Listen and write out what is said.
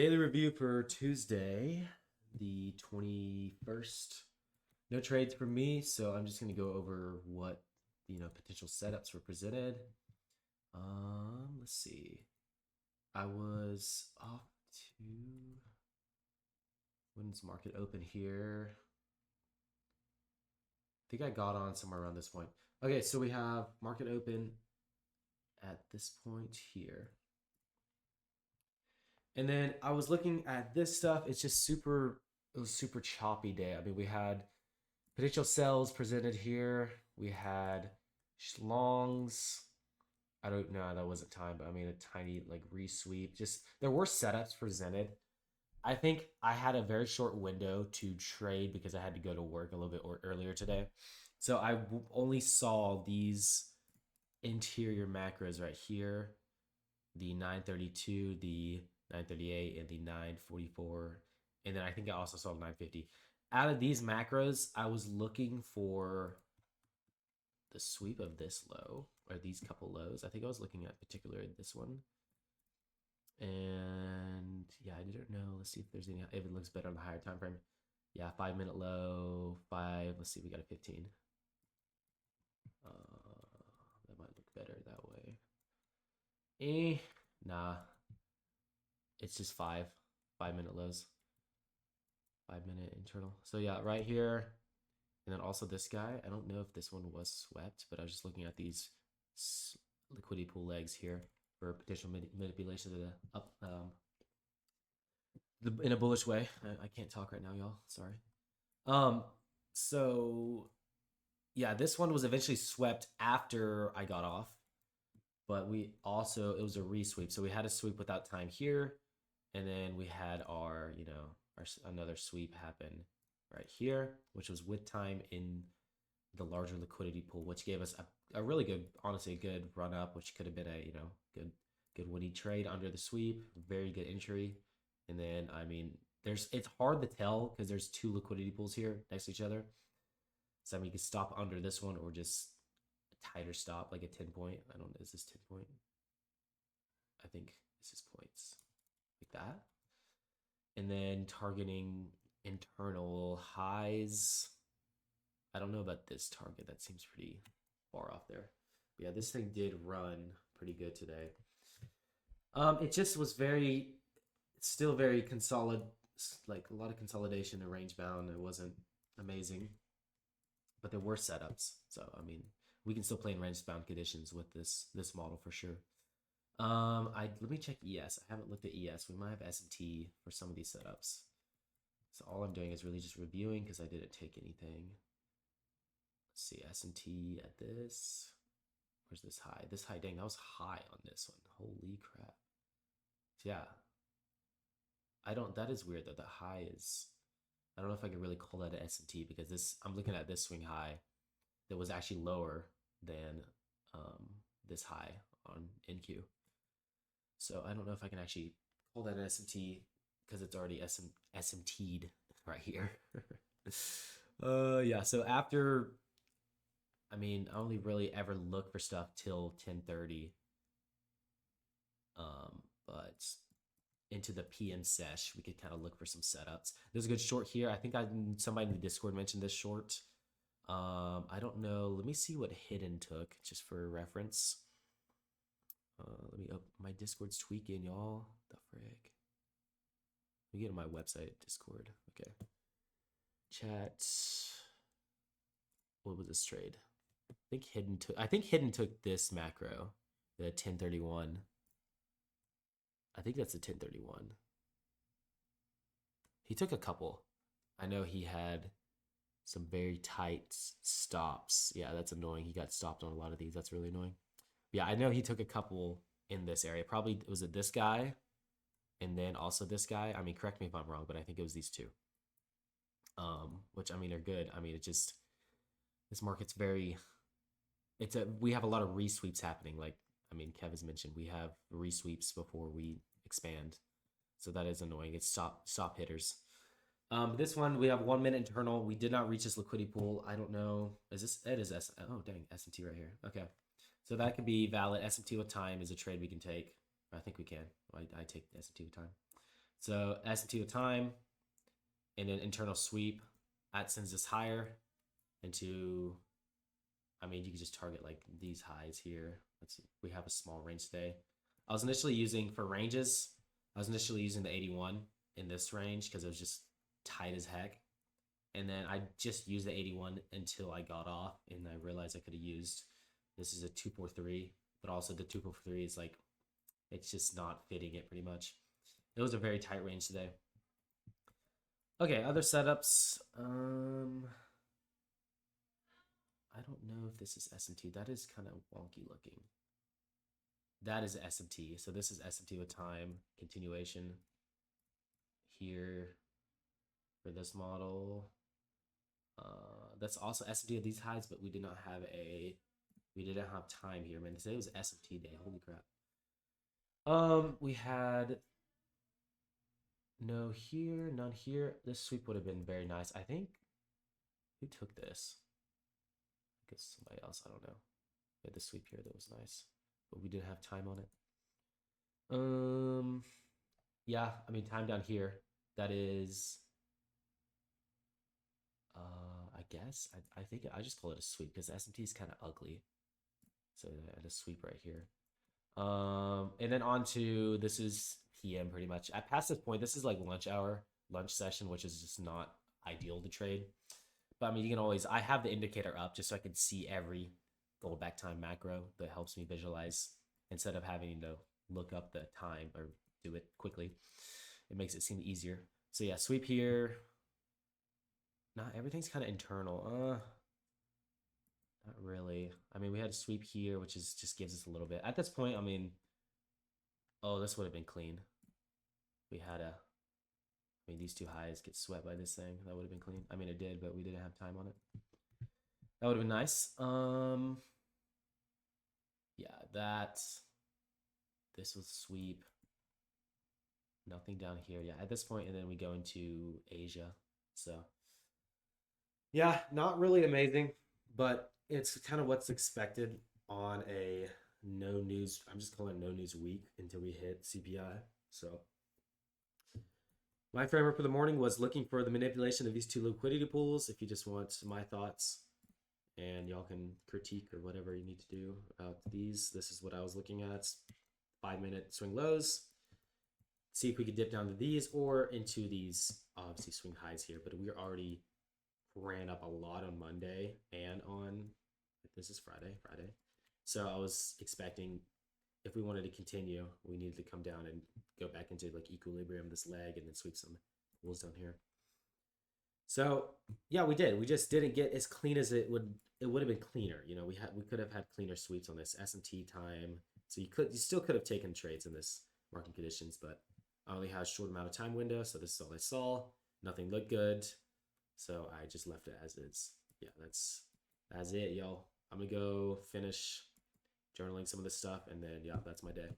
Daily review for Tuesday, the 21st. No trades for me, so I'm just going to go over what, potential setups were presented. Let's see. I was off to when's market open here? I think I got on somewhere around this point. Okay, so we have market open at this point here. And then I was looking at this stuff. It was super choppy day. I mean, we had potential sells presented here. We had longs. I don't know. That wasn't time, but I mean, a tiny like resweep. Just there were setups presented. I think I had a very short window to trade because I had to go to work a little bit earlier today. So I only saw these interior macros right here, the 932, the 938, and the 944. And then I think I also saw 950. Out of these macros, I was looking for the sweep of this low or these couple lows. I think I was looking at particularly this one. And yeah, I didn't know. Let's see if there's any, if it looks better on the higher time frame. Yeah, 5-minute low, 5. Let's see, we got a 15. That might look better that way. Nah. It's just 5-minute lows. 5-minute internal. So yeah, right here. And then also this guy. I don't know if this one was swept, but I was just looking at these liquidity pool legs here for potential manipulation of the up in a bullish way. I can't talk right now, y'all. Sorry. So yeah, this one was eventually swept after I got off, but it was a resweep. So we had a sweep without time here, and then we had our another sweep happen right here, which was with time in the larger liquidity pool, which gave us a really good, honestly, a good run up, which could have been a good winning trade under the sweep, very good entry. And then I mean, it's hard to tell because there's two liquidity pools here next to each other. So I mean, you can stop under this one or just a tighter stop, like a 10 point. I don't know, is this 10 point? I think this is points like that. And then targeting internal highs. I don't know about this target. That seems pretty far off there. But yeah, this thing did run pretty good today. It just was still very like a lot of consolidation and range bound. It wasn't amazing, but there were setups. So I mean, we can still play in range bound conditions with this model for sure. Let me check ES. I haven't looked at ES. We might have S&T for some of these setups. So all I'm doing is really just reviewing because I didn't take anything. Let's see, S&T at this. Where's this high? This high, dang, that was high on this one. Holy crap. So yeah. That is weird though. The high is, I don't know if I could really call that an S&T because I'm looking at this swing high that was actually lower than this high on NQ. So I don't know if I can actually call that an SMT because it's already SMT'd right here. Yeah, so after, I mean, I only really ever look for stuff till 10:30. But into the PM sesh, we could kind of look for some setups. There's a good short here. I think somebody in the Discord mentioned this short. I don't know. Let me see what Hidden took just for reference. Let me up my Discord's tweaking, y'all. The frick. Let me get on my website, Discord. Okay. Chat. What was this trade? I think Hidden took this macro, the 1031. I think that's the 1031. He took a couple. I know he had some very tight stops. Yeah, that's annoying. He got stopped on a lot of these. That's really annoying. Yeah, I know he took a couple in this area. Probably was it this guy and then also this guy? I mean, correct me if I'm wrong, but I think it was these two. Which I mean are good. I mean, this market's we have a lot of resweeps happening. Like, I mean, Kev has mentioned we have resweeps before we expand. So that is annoying. It's stop hitters. This one, we have 1 minute internal. We did not reach this liquidity pool. I don't know. It is oh dang, SMT right here. Okay. So that could be valid. SMT with time is a trade we can take. I think we can. I take SMT with time. So S&T with time, and then internal sweep. That sends us higher into, I mean, you can just target like these highs here. Let's see. We have a small range today. I was initially using, for ranges, I was initially using the 81 in this range because it was just tight as heck. And then I just used the 81 until I got off, and I realized I could have used, this is a 243, but also the 243 is like, it's just not fitting it pretty much. It was a very tight range today. Okay, other setups. I don't know if this is SMT. That is kind of wonky looking. That is SMT. So this is SMT with time continuation here for this model. That's also SMT of these highs, but we didn't have time here, man. Today was SMT day. Holy crap. We had no here, none here. This sweep would have been very nice. I think, who took this? I guess somebody else. I don't know. We had the sweep here that was nice, but we didn't have time on it. Yeah, I mean, time down here. That is, I guess I think I just call it a sweep because the SMT is kind of ugly. So I had a sweep right here. And then on to, this is PM pretty much. At past this point, this is like lunch hour, lunch session, which is just not ideal to trade. But I mean, you can always, I have the indicator up just so I can see every gold back time macro that helps me visualize instead of having to look up the time or do it quickly. It makes it seem easier. So yeah, sweep here. Not everything's kind of internal. Not really. I mean, we had a sweep here, which is just gives us a little bit. At this point, I mean, oh, this would have been clean. We had a, I mean, these two highs get swept by this thing. That would have been clean. I mean, it did, but we didn't have time on it. That would have been nice. Yeah, this was sweep. Nothing down here. Yeah, at this point, and then we go into Asia. So, yeah, not really amazing, but it's kind of what's expected on a no news. I'm just calling it no news week until we hit CPI. So, my framework for the morning was looking for the manipulation of these two liquidity pools. If you just want my thoughts, and y'all can critique or whatever you need to do about these. This is what I was looking at. 5-minute swing lows. See if we could dip down to these or into these, obviously, swing highs here. But we already ran up a lot on Monday and on, this is Friday. So I was expecting, if we wanted to continue, we needed to come down and go back into like equilibrium, this leg, and then sweep some pools down here. So yeah, we did. We just didn't get as clean as it would have been cleaner. You know, we could have had cleaner sweeps on this SMT time. So you still could have taken trades in this market conditions, but I only had a short amount of time window, so this is all I saw. Nothing looked good, so I just left it as is. Yeah, that's it, y'all. I'm gonna go finish journaling some of this stuff, and then yeah, that's my day.